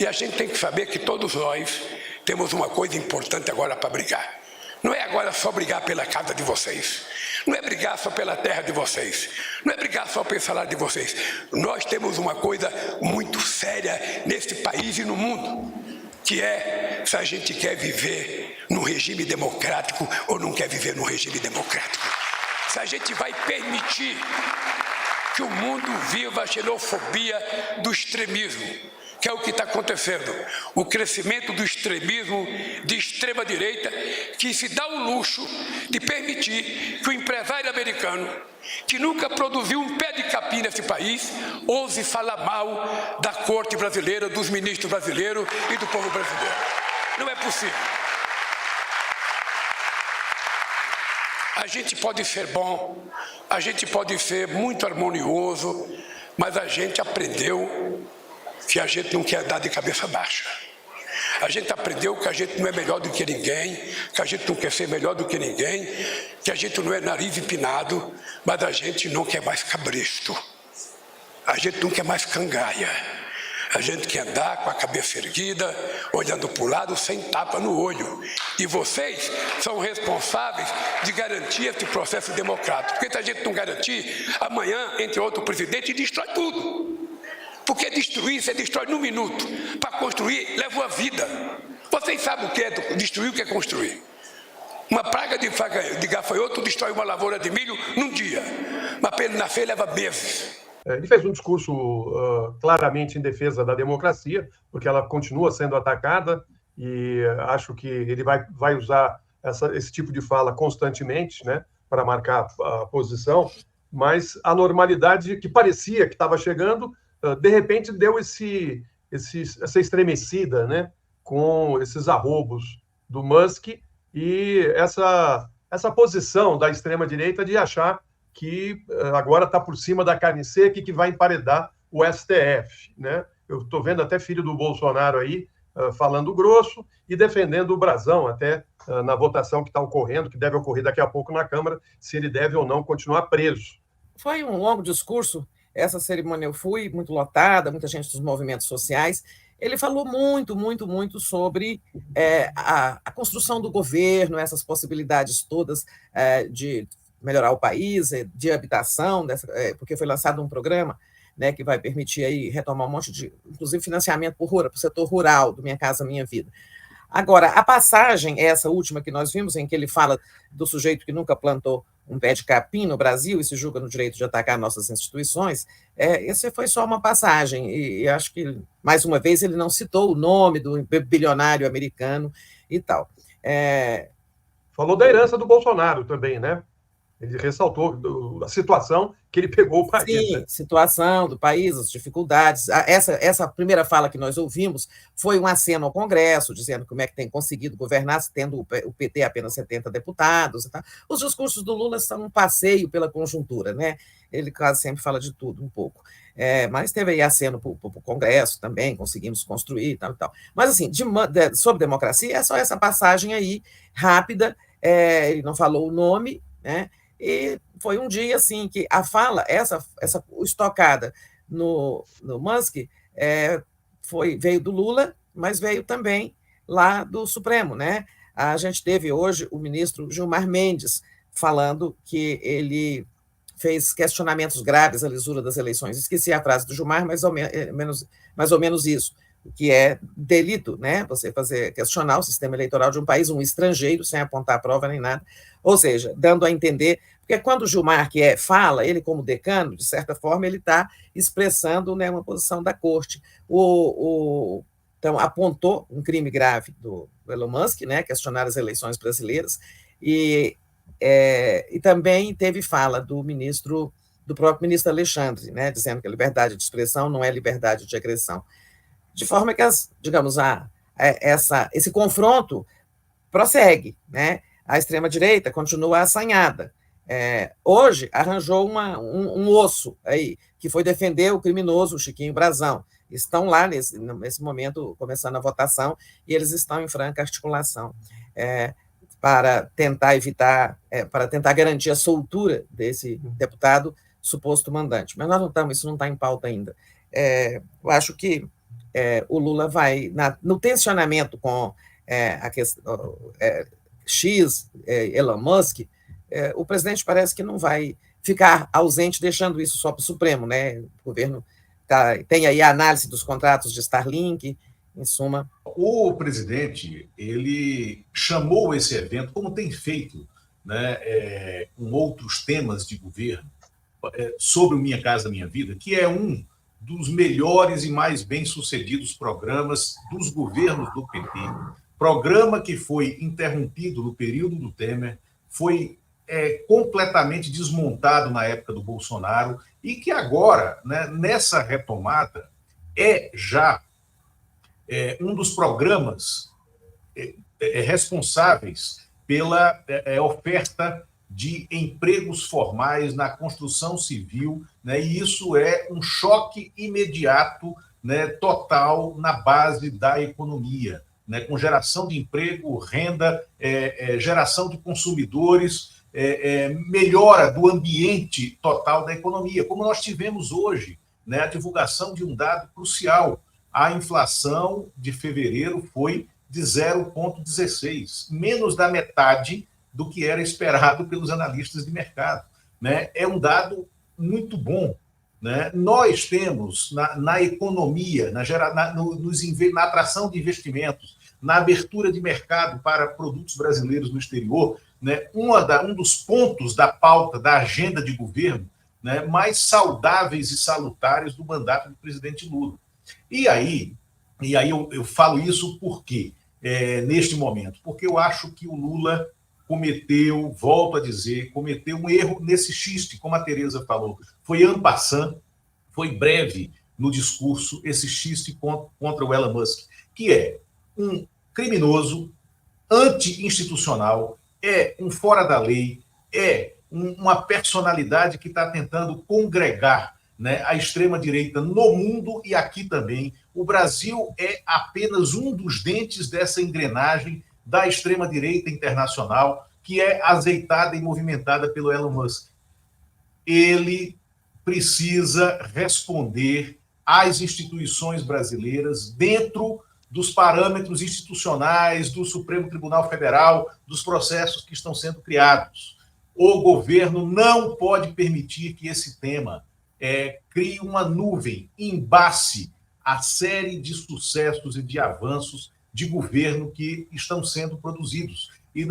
E a gente tem que saber que todos nós temos uma coisa importante agora para brigar. Não é agora só brigar pela casa de vocês. Não é brigar só pela terra de vocês. Não é brigar só pelo salário de vocês. Nós temos uma coisa muito séria nesse país e no mundo, que é se a gente quer viver num regime democrático ou não quer viver num regime democrático. Se a gente vai permitir que o mundo viva a xenofobia do extremismo, que é o que está acontecendo, o crescimento do extremismo de extrema-direita, que se dá o luxo de permitir que o empresário americano, que nunca produziu um pé de capim nesse país, ouse falar mal da corte brasileira, dos ministros brasileiros e do povo brasileiro. Não é possível. A gente pode ser bom, a gente pode ser muito harmonioso, mas a gente aprendeu que a gente não quer dar de cabeça baixa. A gente aprendeu que a gente não é melhor do que ninguém, que a gente não quer ser melhor do que ninguém, que a gente não é nariz empinado, mas a gente não quer mais cabresto. A gente não quer mais cangaia. A gente quer andar com a cabeça erguida, olhando para o lado, sem tapa no olho. E vocês são responsáveis de garantir esse processo democrático. Porque se a gente não garantir, amanhã, entre outro presidente, destrói tudo. Porque destruir, você destrói num minuto. Para construir, leva uma vida. Vocês sabem o que é destruir, o que é construir. Uma praga de gafanhoto destrói uma lavoura de milho num dia. Mas para ele nascer, leva meses. Ele fez um discurso claramente em defesa da democracia, porque ela continua sendo atacada, e acho que ele vai usar esse tipo de fala constantemente, né, para marcar a posição, mas a normalidade que parecia que estava chegando, de repente deu essa estremecida, né, com esses arrobos do Musk e essa posição da extrema-direita de achar que agora está por cima da carne seca e que vai emparedar o STF, né? Eu estou vendo até filho do Bolsonaro aí falando grosso e defendendo o brasão até na votação que está ocorrendo, que deve ocorrer daqui a pouco na Câmara, se ele deve ou não continuar preso. Foi um longo discurso, essa cerimônia eu fui, muito lotada, muita gente dos movimentos sociais. Ele falou muito sobre a construção do governo, essas possibilidades todas de melhorar o país, de habitação, porque foi lançado um programa, né, que vai permitir aí retomar um monte de, inclusive, financiamento para o setor rural, do Minha Casa Minha Vida. Agora, a passagem, essa última que nós vimos, em que ele fala do sujeito que nunca plantou um pé de capim no Brasil e se julga no direito de atacar nossas instituições, essa foi só uma passagem, e acho que, mais uma vez, ele não citou o nome do bilionário americano e tal. Falou da herança do Bolsonaro também, né? Ele ressaltou a situação que ele pegou o país. Sim, né? Situação do país, as dificuldades. Essa primeira fala que nós ouvimos foi um aceno ao Congresso, dizendo como é que tem conseguido governar, tendo o PT apenas 70 deputados. Tá? Os discursos do Lula são um passeio pela conjuntura, né? Ele quase sempre fala de tudo um pouco. Mas teve aí aceno para o Congresso também, conseguimos construir e tal. Mas, assim, sobre democracia, é só essa passagem aí, rápida, ele não falou o nome, né? E foi um dia assim que a fala, essa estocada no Musk, veio do Lula, mas veio também lá do Supremo, né? A gente teve hoje o ministro Gilmar Mendes falando que ele fez questionamentos graves à lisura das eleições. Esqueci a frase do Gilmar, mais ou menos isso, que é delito, né? Você questionar o sistema eleitoral de um país, um estrangeiro, sem apontar prova nem nada. Ou seja, dando a entender, porque quando o Gilmar fala, ele como decano, de certa forma, ele está expressando, né, uma posição da corte. Então, apontou um crime grave do Elon Musk, né, questionar as eleições brasileiras, e também teve fala do próprio ministro Alexandre, né, dizendo que a liberdade de expressão não é liberdade de agressão. De forma que, esse confronto prossegue, né? A extrema-direita continua assanhada. Hoje arranjou um osso aí, que foi defender o criminoso Chiquinho Brazão. Estão lá, nesse momento, começando a votação, e eles estão em franca articulação para tentar evitar, para tentar garantir a soltura desse deputado suposto mandante. Mas nós não estamos, isso não está em pauta ainda. Eu acho que o Lula vai, no tensionamento com a questão, Elon Musk, o presidente parece que não vai ficar ausente, deixando isso só para o Supremo, né? O governo tem aí a análise dos contratos de Starlink, em suma. O presidente, ele chamou esse evento, como tem feito, né, com outros temas de governo, sobre o Minha Casa Minha Vida, que é um dos melhores e mais bem-sucedidos programas dos governos do PT. Programa que foi interrompido no período do Temer, foi completamente desmontado na época do Bolsonaro e que agora, né, nessa retomada, já um dos programas responsáveis pela oferta de empregos formais na construção civil, né, e isso é um choque imediato, né, total na base da economia, né, com geração de emprego, renda, geração de consumidores, melhora do ambiente total da economia, como nós tivemos hoje, né, a divulgação de um dado crucial. A inflação de fevereiro foi de 0,16, menos da metade do que era esperado pelos analistas de mercado, né? É um dado muito bom, né? Nós temos na economia, na atração de investimentos, na abertura de mercado para produtos brasileiros no exterior, né? Um dos pontos da pauta, da agenda de governo, né, mais saudáveis e salutares do mandato do presidente Lula. E aí eu falo isso por quê? Neste momento? Porque eu acho que o Lula volto a dizer, cometeu um erro nesse xiste, como a Tereza falou. Foi en passant, foi breve no discurso esse xiste contra o Elon Musk, que é um criminoso, anti-institucional, um fora da lei, uma personalidade que está tentando congregar, né, a extrema-direita no mundo e aqui também. O Brasil é apenas um dos dentes dessa engrenagem da extrema-direita internacional, que é azeitada e movimentada pelo Elon Musk. Ele precisa responder às instituições brasileiras dentro dos parâmetros institucionais do Supremo Tribunal Federal, dos processos que estão sendo criados. O governo não pode permitir que esse tema crie uma nuvem, embace a série de sucessos e de avanços de governo que estão sendo produzidos. E